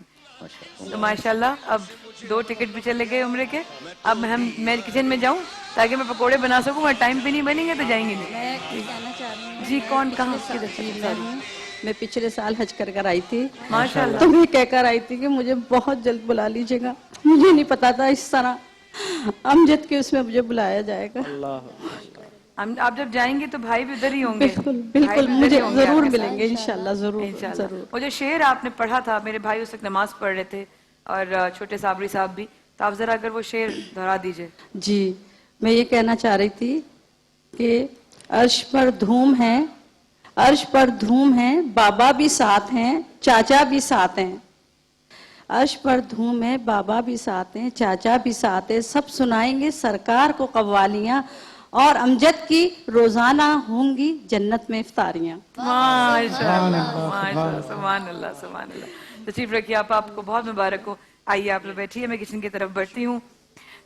तो माशाल्लाह अब 2 टिकट भी चले गए उम्र के। अब मैं किचन में जाऊं ताकि मैं पकोड़े बना सकूं, और टाइम पे नहीं बनेंगे तो जाएंगे नहीं। मैं कहना चाह रही हूँ जी कौन कहाँ मैं पिछले साल हज कर आई थी माशाल्लाह। तो मैं कहकर आई थी कि मुझे बहुत जल्द बुला लीजिएगा। मुझे नहीं पता था इस तरह अमजद के उसमें मुझे बुलाया जाएगा। आप जब जाएंगे तो भाई भी उधर ही होंगे। बिल्कुल बिल्कुल, मुझे जरूर मिलेंगे इंशाल्लाह, जरूर जरूर। वो जो शेर आपने पढ़ा था, मेरे भाई उस वक्त नमाज पढ़ रहे थे और छोटे साबरी साहब भी, तो आप जरा अगर वो शेर दोहरा दीजिए। जी मैं ये कहना चाह रही थी कि अर्श पर धूम है, अर्श पर धूम है, बाबा भी साथ हैं, चाचा भी साथ हैं। अर्श पर धूम है, बाबा भी साथ हैं, चाचा भी साथ हैं, सब सुनाएंगे सरकार को कव्वालियां, और अमजद की रोजाना होंगी जन्नत में इफ्तारियां। माशाल्लाह माशाल्लाह, सुभान अल्लाह सुभान अल्लाह। तशरीफ रखिए आप, आपको बहुत मुबारक हो। आइए आप लोग बैठिए, मैं किचन की तरफ बढ़ती हूँ।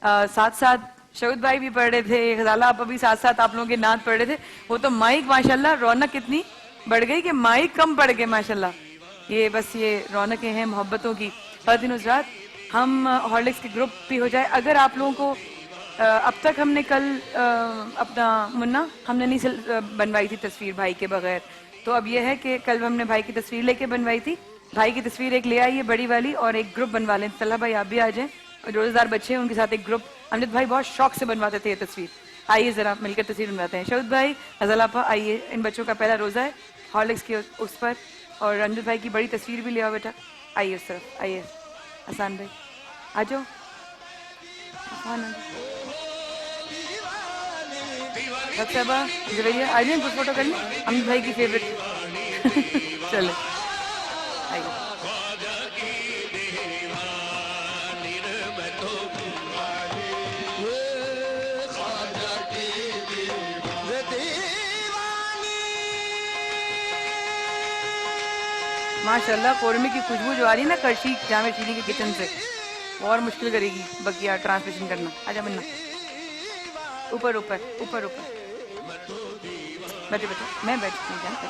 साथ साथ शहीद भाई भी पढ़ रहे थे, खजाला आप भी साथ साथ आप लोगों के नात पढ़ रहे थे। वो तो माइक माशाल्लाह रौनक कितनी बढ़ गई कि माइक कम पड़ गए माशाल्लाह। ये बस ये रौनकें हैं मोहब्बतों की। ख़वातीन हज़रात, हम हॉर्लिक्स के ग्रुप भी हो जाए। अगर आप लोगों को अब तक हमने कल अपना मुन्ना हमने नहीं बनवाई थी तस्वीर भाई के बगैर, तो अब यह है कि कल हमने भाई की तस्वीर लेके बनवाई थी। भाई की तस्वीर एक ले आई है बड़ी वाली, और एक ग्रुप बनवा लें। तल्हा भाई आप भी आ जाएं, और रोजेदार बच्चे हैं उनके साथ एक ग्रुप। अमजद भाई बहुत शौक से बनवाते थे ये तस्वीर। आइए जरा मिलकर तस्वीर बनवाते हैं। शहीद भाई, हज़ाल आपा, आइए, इन बच्चों का पहला रोजा है हॉर्लिक्स के उस पर, और अमजद भाई की बड़ी तस्वीर भी ले आओ बेटा। आइए उस तरफ, आइए हसान भाई आ जाओ। भैया आ जाए कुछ फोटो करनी, अमित भाई की फेवरेट। चले आइए। माशाल्लाह कोरमे की खुशबू जो आ रही है ना करशी जामे चीनी के किचन से, और मुश्किल करेगी बकिया ट्रांसमिशन करना। आजा बन्ना, ऊपर ऊपर ऊपर ऊपर बैठे बैठे, मैं बैठ नहीं जानता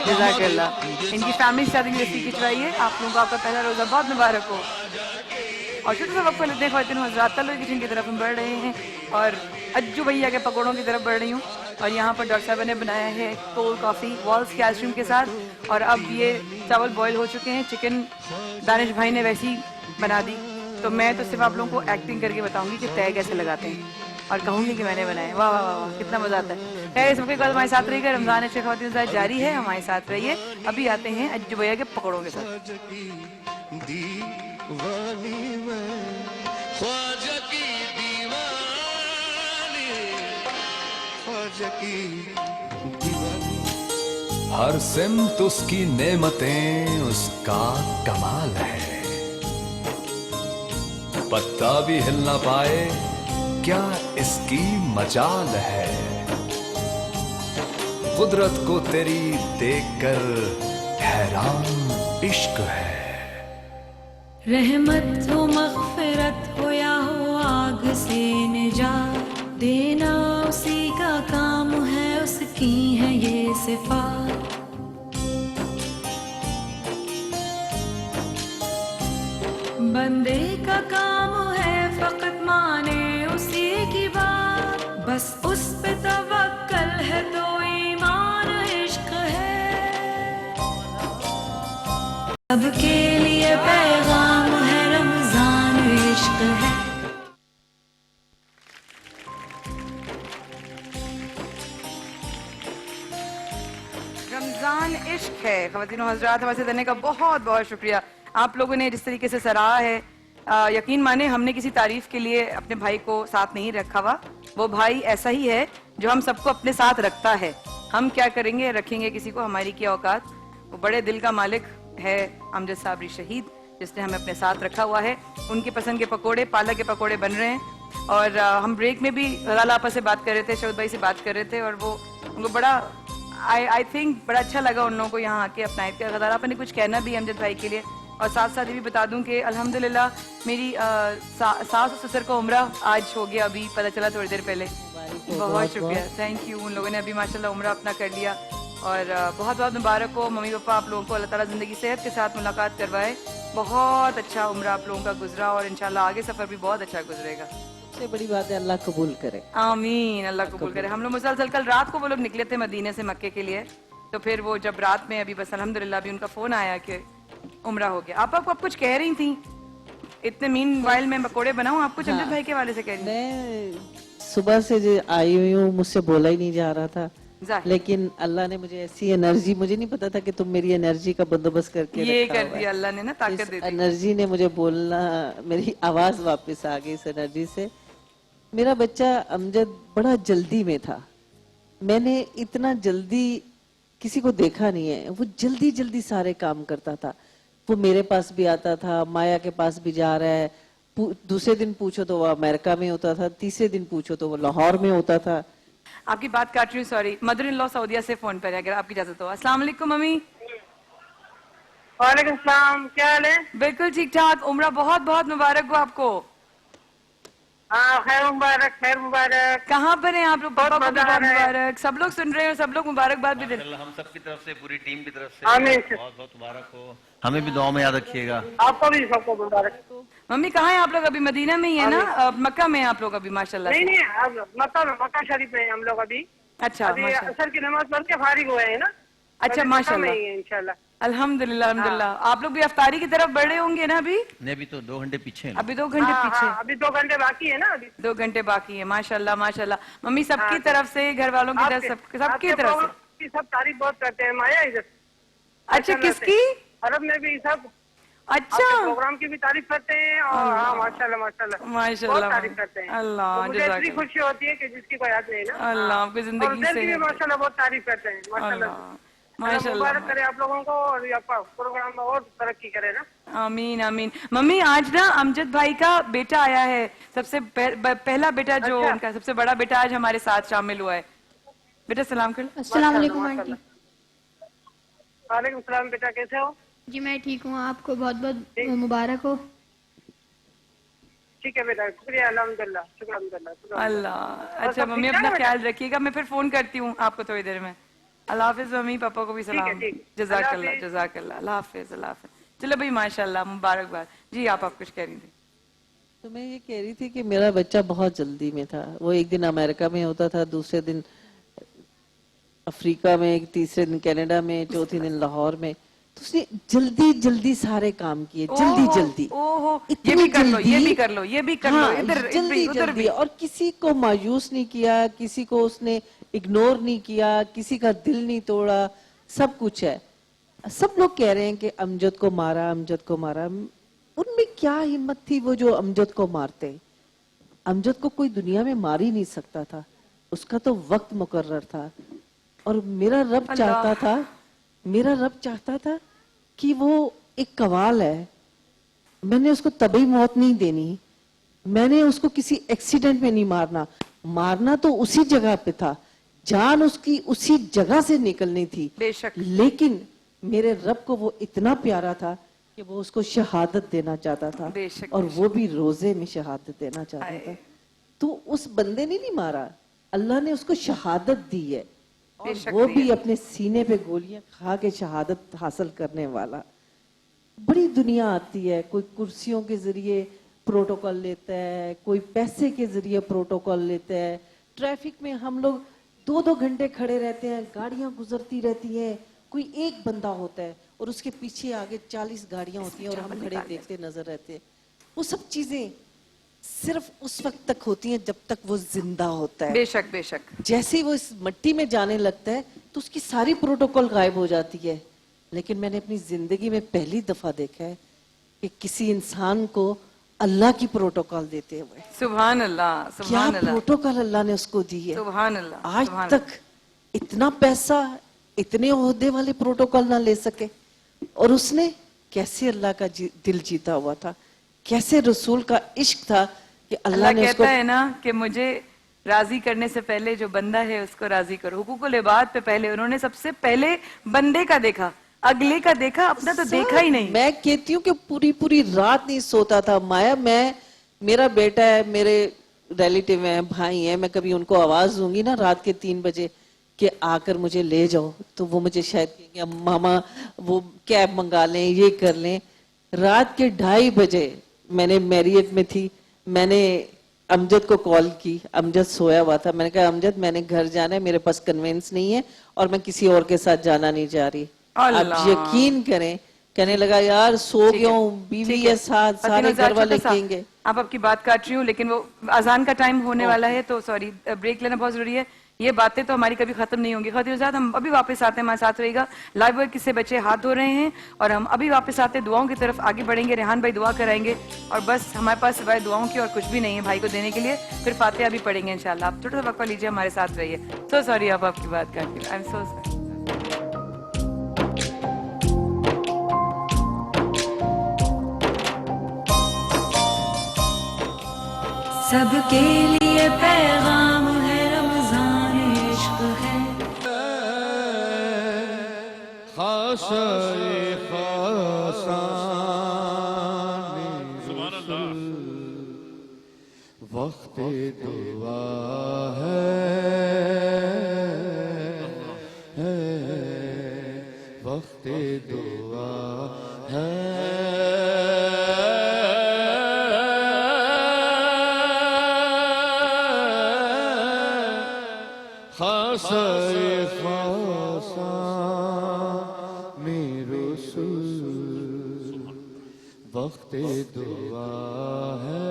जज़ाकल्लाह। इनकी फैमिली के साथ इंग्लिश खिंचवाइए। आप लोगों को आपका पहला रोजा बहुत मुबारक हो। और छोटे से वक्त लेते हैं ख़वातीन हज़रात, तलवे किचन की तरफ हम बढ़ रहे हैं और अज्जू भैया के पकौड़ों की तरफ बढ़ रही हूँ। और यहाँ पर डॉक्टर साहब ने बनाया है कोल्ड कॉफ़ी वॉल्स के आइसक्रीम के साथ, और अब ये चावल बॉयल हो चुके हैं। चिकन दानिश भाई ने वैसी बना दी, तो मैं तो सिर्फ आप लोगों को एक्टिंग करके बताऊंगी कि तय कैसे लगाते हैं, और कहूँगी कि मैंने बनाया। वाह वाह वाह, कितना मजा आता है। खैर इस वक्त हमारे साथ रहिएगा, रमजान अच्छे ख़वातीन हज़रात जारी है, हमारे साथ रहिए। अभी आते हैं अज्जू भैया के पकौड़ों के साथ। हर सिमत उसकी नेमतें उसका कमाल है, पत्ता भी हिल ना पाए क्या इसकी मजाल है। कुदरत को तेरी देखकर हैरान इश्क है। रहमत हो मग़फ़िरत हो या हो आग से निजात, देना उसी का काम है, उसकी है ये सिफ़ात। बंदे का काम है फ़क़त माने उसी की बात, बस उस पे तवक्कल है तो ईमान इश्क है। सबके लिए पैगाम है रमज़ान इश्क है। रमजान इश्क है। ख़वातीन हज़रात, हमारे साथ रहने का बहुत बहुत शुक्रिया। आप लोगों ने जिस तरीके से सराहा है, यकीन माने हमने किसी तारीफ के लिए अपने भाई को साथ नहीं रखा हुआ। वो भाई ऐसा ही है जो हम सबको अपने साथ रखता है। हम क्या करेंगे, रखेंगे किसी को, हमारी क्या औकात। वो बड़े दिल का मालिक है अमजद साबरी शहीद, जिसने हमें अपने साथ रखा हुआ है। उनकी पसंद के पकोड़े, पालक के पकोड़े बन रहे हैं। और हम ब्रेक में भी गज़ाल आपा से बात कर रहे थे, शहीद भाई से बात कर रहे थे, और वो उनको बड़ा आई थिंक बड़ा अच्छा लगा उन लोगों को यहाँ आके अपना। गज़ाल आपा ने कुछ कहना भी अमजद भाई के लिए, اور ساتھ ساتھ یہ بھی بتا دوں کہ الحمدللہ میری ساس اور سسر کا عمرہ آج ہو گیا, ابھی پتہ چلا تھوڑی دیر پہلے. بہت شکریہ, تھینک یو. ان لوگوں نے ابھی ماشاءاللہ عمرہ اپنا کر لیا, اور بہت بہت مبارک ہو ممی پاپا آپ لوگوں کو. اللہ تعالیٰ زندگی صحت کے ساتھ ملاقات کروائے. بہت اچھا عمرہ آپ لوگوں کا گزرا, اور انشاءاللہ آگے سفر بھی بہت اچھا گزرے گا. سب سے بڑی بات ہے اللہ قبول کرے. آمین, اللہ قبول کرے. ہم لوگ مسلسل کل رات کو وہ لوگ نکلے تھے مدینے سے مکے کے لیے, تو پھر وہ جب رات میں ابھی بس الحمدللہ ابھی ان کا فون آیا کہ عمرہ ہو گیا. آپ کچھ کہہ رہی تھیں اتنے مین وائل میں پکوڑے بناؤں, آپ کچھ امجد بھائی کے والے سے کہہ رہی تھیں. میں صبح سے جو آئی ہوئی ہوں, مجھ سے بولا ہی نہیں جا رہا تھا, لیکن اللہ نے مجھے ایسی انرجی, مجھے نہیں پتا تھا کہ تم میری انرجی کا بندوبست کر کے یہ کر دیا اللہ نے نا, طاقت دے دی. انرجی نے مجھے بولنا, میری آواز واپس آ گئی اس انرجی سے. میرا بچہ امجد بڑا جلدی میں تھا, میں نے اتنا جلدی کسی کو دیکھا نہیں ہے. وہ جلدی جلدی سارے کام کرتا تھا. وہ میرے پاس بھی آتا تھا, مایا کے پاس بھی جا رہا ہے, دوسرے دن پوچھو تو وہ امریکہ میں ہوتا تھا, تیسرے دن پوچھو تو وہ لاہور میں ہوتا تھا. آپ کی بات کاٹ رہی ہوں, سوری. مدر ان لا سعودیہ سے فون پر ہے, اگر آپ کی اجازت ہو. السلام علیکم ممی. وعلیکم السلام, کیا حال ہے؟ بالکل ٹھیک ٹھاک. عمرہ بہت بہت مبارک ہو آپ کو. ہاں خیر مبارک, خیر مبارک. کہاں پر ہیں آپ لوگ؟ پاپا کو بھی بہت مبارک. سب لوگ سن رہے ہیں, سب لوگ مبارکباد بھی دے. ہم سب کی طرف سے, پوری ٹیم کی طرف سے آمین. بہت بہت مبارک ہو. ہمیں بھی دعا میں یاد رکھیے گا. آپ کو بھی سب کو مبارک. ممی کہاں ہیں آپ لوگ؟ ابھی مدینہ میں ہی ہے نا, مکہ میں ہیں آپ لوگ ابھی ماشاءاللہ. نہیں اب مکہ شریف میں ہم لوگ ابھی. اچھا, ابھی عصر کی نماز پڑھ کے فارغ ہوئے ہیں نا. اچھا ماشاءاللہ, انشاءاللہ. الحمدللہ الحمدللہ. آپ لوگ بھی افطاری کی طرف بڑھ رہے ہوں گے نا ابھی؟ نہیں, ابھی تو 2 گھنٹے پیچھے ہیں. ابھی 2 گھنٹے پیچھے, ابھی 2 گھنٹے باقی ہے نا. ابھی 2 گھنٹے باقی ہے. ماشاءاللہ ماشاءاللہ. ممی سب کی طرف سے, گھر والوں کی طرف, سب کی طرف سے سب تعریف بہت کرتے ہیں مایا ادھر. اچھا, کس کی؟ عرب میں بھی سب. اچھا, پروگرام کی بھی تعریف کرتے ہیں, اور ہاں ماشاءاللہ ماشاءاللہ ماشاءاللہ بہت تعریف کرتے ہیں. اللہ, مجھے اتنی خوشی ہوتی ہے کہ جس کی کوئی یاد نہیں نا. اللہ آپ کی زندگی سے بھی ماشاءاللہ بہت تعریف کرتے ہیں. ماشاءاللہ مبارک کرے آپ لوگوں کو, اور پروگرام میں اور ترقی کرے نا. آمین آمین. ممی آج نا امجد بھائی کا بیٹا آیا ہے, سب سے پہلا بیٹا, جو ان کا سب سے بڑا بیٹا آج ہمارے ساتھ شامل ہوا ہے. بیٹا سلام کر. السلام علیکم آنٹی. وعلیکم السلام بیٹا, کیسے ہو؟ جی میں ٹھیک ہوں, آپ کو بہت بہت مبارک ہو. ٹھیک ہے بیٹا, شکریہ, الحمدللہ, شکر الحمدللہ. اللہ. اچھا ممی اپنا خیال رکھیے گا, میں پھر فون کرتی ہوں آپ کو تھوڑی دیر میں. اللہ حافظ ممی, پاپا کو بھی سلام. جزاک اللہ, جزاک اللہ. اللہ حافظ, اللہ حافظ. چلو بھائی ماشاءاللہ مبارکباد. جی آپ کچھ کہہ رہی تھی. تو میں یہ کہہ رہی تھی کہ میرا بچہ بہت جلدی میں تھا. وہ ایک دن امریکہ میں ہوتا تھا, دوسرے دن افریقہ میں, تیسرے دن کینیڈا میں, چوتھے دن لاہور میں. تو اس نے جلدی جلدی سارے کام کیے, جلدی جلدی, یہ بھی کر لو, یہ بھی کر لو, یہ بھی کر لو, ادھر جلدی جلدی. اور کسی کو مایوس نہیں کیا, کسی کو اس نے اگنور نہیں کیا, کسی کا دل نہیں توڑا. سب کچھ ہے. سب لوگ کہہ رہے ہیں کہ امجد کو مارا, امجد کو مارا. ان میں کیا ہمت تھی وہ جو امجد کو مارتے؟ امجد کو کوئی دنیا میں مار ہی نہیں سکتا تھا, اس کا تو وقت مقرر تھا. اور میرا رب چاہتا تھا کہ وہ ایک قوال ہے, میں نے اس کو طبعی موت نہیں دینی, میں نے اس کو کسی ایکسیڈنٹ میں نہیں مارنا. مارنا تو اسی جگہ پہ تھا, جان اس کی اسی جگہ سے نکلنی تھی. بے شک. لیکن میرے رب کو وہ اتنا پیارا تھا کہ وہ اس کو شہادت دینا چاہتا تھا, اور وہ بھی روزے میں شہادت دینا چاہتا تھا. تو اس بندے نے نہیں مارا, اللہ نے اس کو شہادت دی ہے, اور وہ بھی اپنے سینے پہ گولیاں کھا کے شہادت حاصل کرنے والا. بڑی دنیا آتی ہے, کوئی کرسیوں کے ذریعے پروٹوکول لیتا ہے, کوئی پیسے کے ذریعے پروٹوکول لیتا ہے. ٹریفک میں ہم لوگ 2-2 گھنٹے کھڑے رہتے ہیں, گاڑیاں گزرتی رہتی ہیں, کوئی ایک بندہ ہوتا ہے اور اس کے پیچھے آگے 40 گاڑیاں ہوتی ہیں, اور ہم کھڑے دیکھتے نظر رہتے ہیں. وہ سب چیزیں صرف اس وقت تک ہوتی ہیں جب تک وہ زندہ ہوتا ہے. بے شک بے شک. جیسے ہی وہ اس مٹی میں جانے لگتا ہے تو اس کی ساری پروٹوکول غائب ہو جاتی ہے. لیکن میں نے اپنی زندگی میں پہلی دفعہ دیکھا ہے کہ کسی انسان کو اللہ کی پروٹوکول دیتے ہوئے. سبحان اللہ, سبحان اللہ. کیا پروٹوکول اللہ نے اس کو دی ہے. سبحان اللہ. آج تک اتنا پیسہ, اتنے عہدے والے پروٹوکول نہ لے سکے, اور اس نے کیسے اللہ کا دل جیتا ہوا تھا, کیسے رسول کا عشق تھا کہ اللہ نے کہتا ہے نا کہ مجھے راضی کرنے سے پہلے جو بندہ ہے اس کو راضی کرو. حقوق العباد پہ پہلے انہوں نے سب سے پہلے بندے کا دیکھا, अगले का देखा, अपना तो देखा ही नहीं। मैं कहती हूँ कि पूरी पूरी रात नहीं सोता था माया। मेरा बेटा है, मेरे रिलेटिव हैं, भाई हैं, मैं कभी उनको आवाज दूंगी ना रात के 3 बजे कि आकर मुझे ले जाओ, तो वो मुझे शायद कहेंगे मामा वो कैब मंगा लें, ये कर लें। रात के 2:30 बजे मैंने मैरियट में थी, मैंने अमजद को कॉल की, अमजद सोया हुआ था। मैंने कहा अमजद मैंने घर जाना है, मेरे पास कन्वेंस नहीं है और मैं किसी और के साथ जाना नहीं जा रही। आप यकीन करें, कहने लगा यार सो गया हूँ, बीवी है साथ, सारे घर वाले कहेंगे। आप आपकी बात काट रही हूँ, लेकिन वो अजान का टाइम होने वाला है, तो सॉरी ब्रेक लेना बहुत जरूरी है। ये बातें तो हमारी कभी खत्म नहीं होंगी। ख़वातीन हज़रात, हम अभी वापस आते हैं, हमारे साथ रहेगा। लाइव बॉय किससे बच्चे हाथ धो रहे हैं और हम अभी वापस आते दुआओं की तरफ आगे बढ़ेंगे। रेहान भाई दुआ कराएंगे और बस हमारे पास सिवाय दुआओं की और कुछ भी नहीं है भाई को देने के लिए। फिर फातिहा भी पढ़ेंगे इंशाल्लाह। आप छोटा सा वक्फा लीजिए, हमारे साथ रहिए। सो सॉरी आप आपकी बात काटी, आई एम सो सॉरी। सबके लिए पैगाम है, रमजान इश्क है। वक्त दुआ है, वक्त दुआ है। वक्त दुआ है,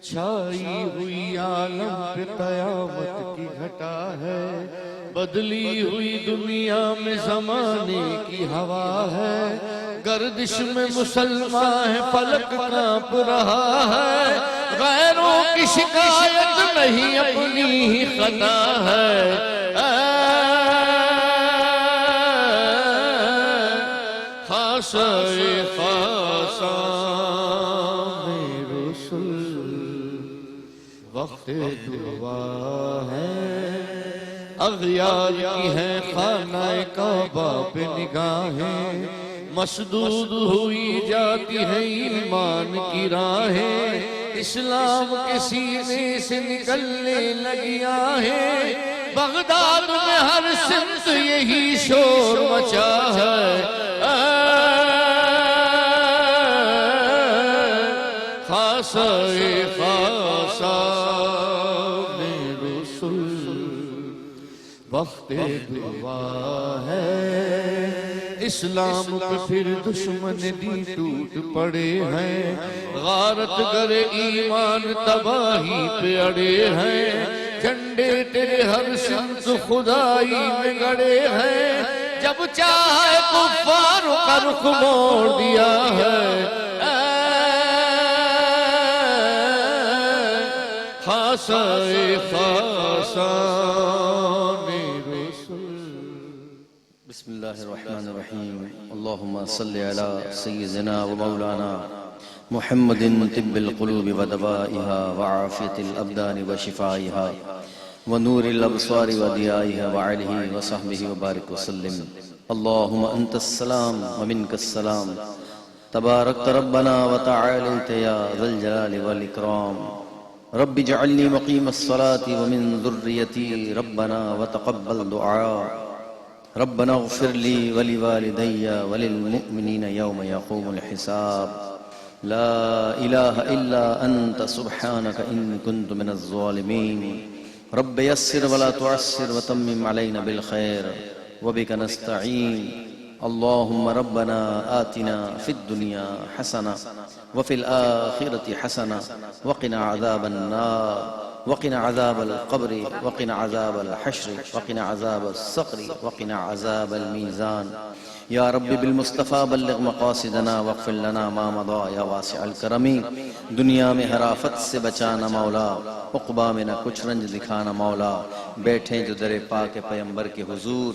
छाई हुई आलम पे कयामत की घटा है, बदली हुई दुनिया में ज़माने की हवा है, गर्दिश में मुसलमान है, फलक कांप रहा है, गैरों की शिकायत नहीं अपनी ही खता है। वक्त दुआ है, अग़यार की है खानाए काबा पे निगाहें, मसदूद हुई जाती है ईमान की राहें, इस्लाम के सीने से निकलने लगी आहें, बगदाद में हर सिमत यही शोर मचा है। वक्त दुआ है, इस्लाम पे फिर दुश्मन दी टूट पड़े हैं, गारत गरे ईमान तबाही पे अड़े हैं, झंडे तेरे हर सिमत खुदाई में गड़े हैं, जब चाहे कुफ्फार का रुख मोड़ दिया है। बिस्मिल्लाहिर्रहमानिर्रहीम। अल्लाहुम्मा सल्लि अला सय्यिदिना व मौलाना मुहम्मदिन तिब्बिल क़ुलूबि व दवाइहा व आफ़ियतिल अब्दानि व शिफ़ाइहा व नूरिल अब्सारि व दियाइहा व आलिहि व सहबिहि व बारिक व सल्लिम। अल्लाहुम्मा अंतस सलाम व मिनकस सलाम, तबारकत रब्बना व तआलैत या ज़ल जलालि वल इकराम। रब्बि जअलनी मुक़ीमस सलाति व मिन ज़ुर्रियती, रब्बना व तक़ब्बल दुआ। रब्बना इग़फ़िर ली व लिवालिदैया व लिलमुअ्मिनीना यौम यक़ूमुल हिसाब। ला इलाहा इल्ला अंत सुब्हानक इन्नी कुन्तु मिनज़ ज़ालिमीन। रब्बि यस्सिर व ला तुअस्सिर व तम्मिम अलैना बिल खैर व बिक नस्तईन। अल्लाहुम्मा रब्बना आतिना फिद दुनिया हसना व फिल आखिरति हसना व क़िना अज़ाबन नार व क़िना अज़ाबल क़ब्रि व क़िना अज़ाबल हश्र व क़िना अज़ाबस सक़्रि व क़िना अज़ाबल मीज़ान। या रब्बी बिल मुस्तफ़ा बल्लिग़ मक़ासिदना वग़फ़िर लना मा मदा या वासिअल करमी। दुनिया में हर आफत से बचाना मौला, उक़बा में न कुछ रंज दिखाना मौला। बैठे जो दरे पाक पैगंबर के हुजूर,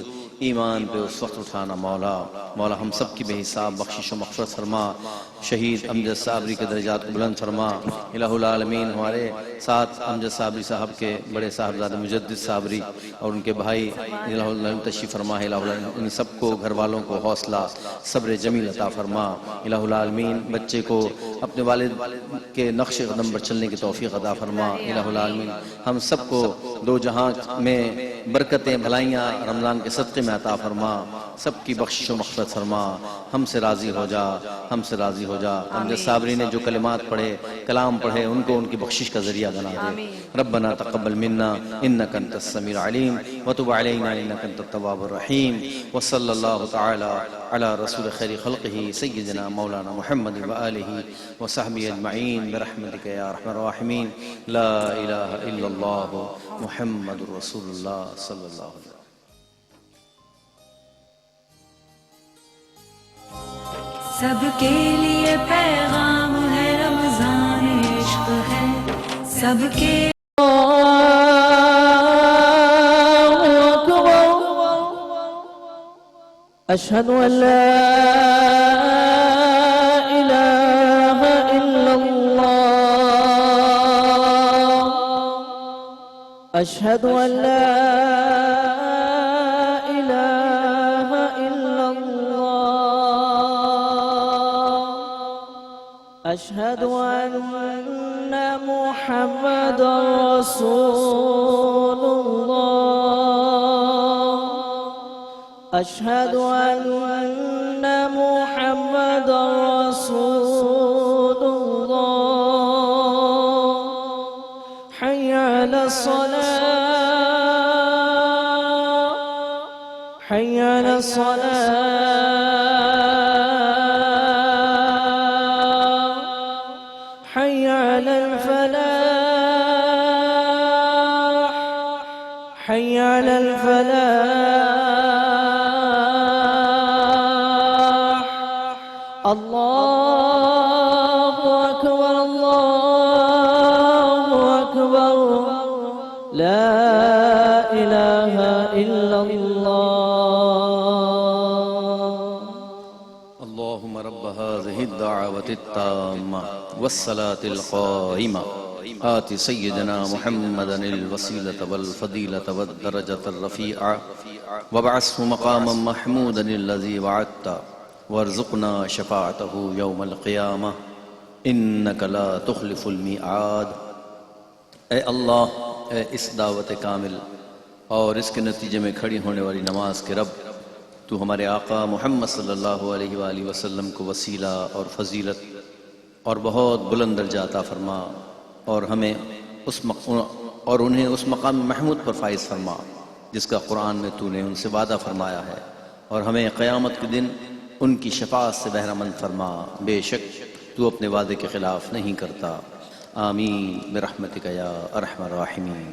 ایمان پہ اس وقت اٹھانا مولا. مولا ہم سب کی بے حساب بخشش و مغفرت فرما. شہید امجد صابری کے درجات کو بلند فرما. الہ العالمین ہمارے ساتھ امجد صابری صاحب کے بڑے صاحبزادے مجدد صابری اور ان کے بھائی الہ العالمین تشریف فرما. الہ العالمین ان سب کو گھر والوں کو حوصلہ صبر جمیل عطا فرما. الہ العالمین بچے کو اپنے والد کے نقش قدم پر چلنے کی توفیق عطا فرما. الہ العالمین ہم سب کو دو جہاں میں برکتیں بھلائیاں رمضان کے صدقے میں عطا فرما. سب کی بخشش و مغفرت فرما. ہم سے راضی ہو جا, ہم سے راضی ہو جا. امجد صابری نے جو کلمات پڑھے, کلام پڑھے, ان کو ان کی بخشش کا ذریعہ بنا دے. ربنا تقبل منا انک انت السمیع العلیم وتب علینا انک انت التواب الرحیم. وصلی اللہ تعالی علی رسول خیر خلقہ سیدنا مولانا محمد وآلہ وصحبہ اجمعین برحمتک یا ارحم الراحمین. لا الہ الا اللہ محمد رسول اللہ صلی اللہ علیہ وسلم. سب کے لیے پیغام ہے رمضان عشق ہے سب کے اشہد ان لا الہ الا اللہ اشہد ان لا الہ الا اللہ اشہد ان محمد رسول اللہ اشہد ان محمد رسول اللہ حی علی الصلاة حی علی الصلاة حی علی الفلاح حی علی الفلاح. اللہ اکبر اللہ اکبر لا الہ الا اللہ. اللهم رب هذه الدعوة التامة والصلاة القائمة آت سيدنا محمدا الوسيلة والفضيلة والدرجة الرفيعة وابعثه مقاما محمودا الذي وعدته وارزقنا شفاعته يوم القيامة إنك لا تخلف الميعاد. اے اللہ, اے اس دعوت کامل اور اس کے نتیجے میں کھڑی ہونے والی نماز کے رب, تو ہمارے آقا محمد صلی اللہ علیہ وآلہ وسلم کو وسیلہ اور فضیلت اور بہت بلند درجہ عطا فرما اور ہمیں انہیں اس مقام محمود پر فائز فرما جس کا قرآن میں تو نے ان سے وعدہ فرمایا ہے, اور ہمیں قیامت کے دن ان کی شفاعت سے بہرہ مند فرما. بے شک تو اپنے وعدے کے خلاف نہیں کرتا. آمین برحمتک یا ارحم الراحمین.